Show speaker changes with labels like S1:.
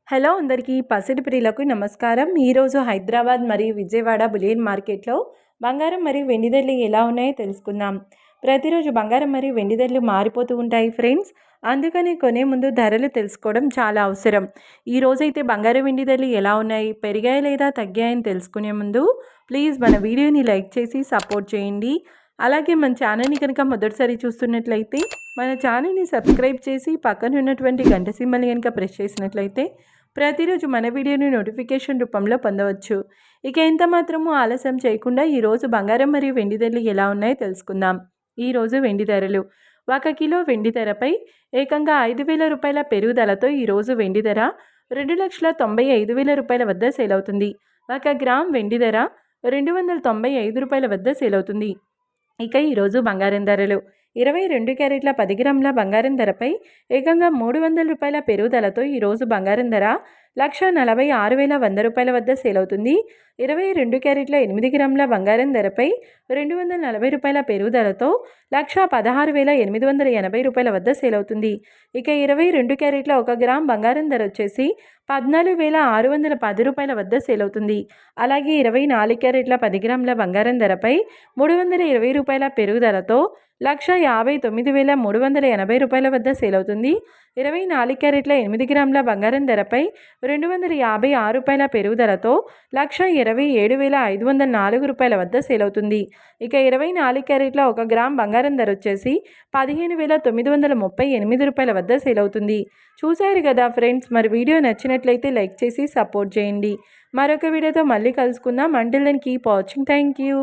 S1: Hello అందరికీ పసిడి ప్రియులకు నమస్కారం. ఈరోజు హైదరాబాద్ మరియు విజయవాడ బులియన్ మార్కెట్లో బంగారం మరియు వెండి ధరలు ఎలా ఉన్నాయో తెలుసుకుందాం. ప్రతిరోజు బంగారం మరియు వెండి ధరలు మారిపోతూ ఉంటాయి ఫ్రెండ్స్. అందుకని కొనే ముందు ధరలు తెలుసుకోవడం చాలా అవసరం. ఈరోజైతే బంగారం వెండి ధరలు ఎలా ఉన్నాయి, పెరిగాయి లేదా తగ్గాయని తెలుసుకునే ముందు ప్లీజ్ మన వీడియోని లైక్ చేసి సపోర్ట్ చేయండి. అలాగే మన ఛానల్ని కనుక మొదటిసారి చూస్తున్నట్లయితే మన ఛానల్ని సబ్స్క్రైబ్ చేసి పక్కన ఉన్నటువంటి గంట సింబల్ని కనుక ప్రెస్ చేసినట్లయితే ప్రతిరోజు మన వీడియోని నోటిఫికేషన్ రూపంలో పొందవచ్చు. ఇక ఎంత మాత్రమూ ఆలస్యం చేయకుండా ఈరోజు బంగారం మరియు వెండి ధరలు ఎలా ఉన్నాయో తెలుసుకుందాం. ఈరోజు వెండి ధరలు 1 కిలో వెండి ధరపై ఏకంగా 5,000 రూపాయల పెరుగుదలతో ఈరోజు వెండి ధర 2,95,000 రూపాయల వద్ద సేల్ అవుతుంది. 1 గ్రామ్ వెండి ధర 295 రూపాయల వద్ద సేల్ అవుతుంది. ఇక ఈరోజు బంగారం ధరలు 22 క్యారెట్ల 10 గ్రాముల బంగారం ధరపై ఏకంగా 300 రూపాయల పెరుగుదలతో ఈరోజు బంగారం ధర 1,46,100 రూపాయల వద్ద సేల్ అవుతుంది. 22 క్యారెట్ల 8 గ్రాముల బంగారం ధరపై 240 రూపాయల పెరుగుదలతో 1,16,880 రూపాయల వద్ద సేల్ అవుతుంది. ఇక 22 క్యారెట్ల 1 గ్రామ్ బంగారం ధర వచ్చేసి 14,610 రూపాయల వద్ద సేల్ అవుతుంది. అలాగే 24 క్యారెట్ల 10 గ్రాముల బంగారం ధరపై 320 రూపాయల పెరుగుదలతో 1,59,380 రూపాయల వద్ద సేల్ అవుతుంది. 24 క్యారెట్ల 8 గ్రాముల బంగారం ధరపై 256 రూపాయల పెరుగుదలతో 1,27,504 రూపాయల వద్ద సేల్ అవుతుంది. ఇక 24 క్యారెట్ల 1 గ్రామ్ బంగారం ధర వచ్చేసి 15,938 రూపాయల వద్ద సేల్ అవుతుంది. చూశారు కదా ఫ్రెండ్స్, మరి వీడియో నచ్చినట్లయితే లైక్ చేసి సపోర్ట్ చేయండి. మరొక వీడియోతో మళ్ళీ కలుసుకుందాం. Until then keep watching. Thank you.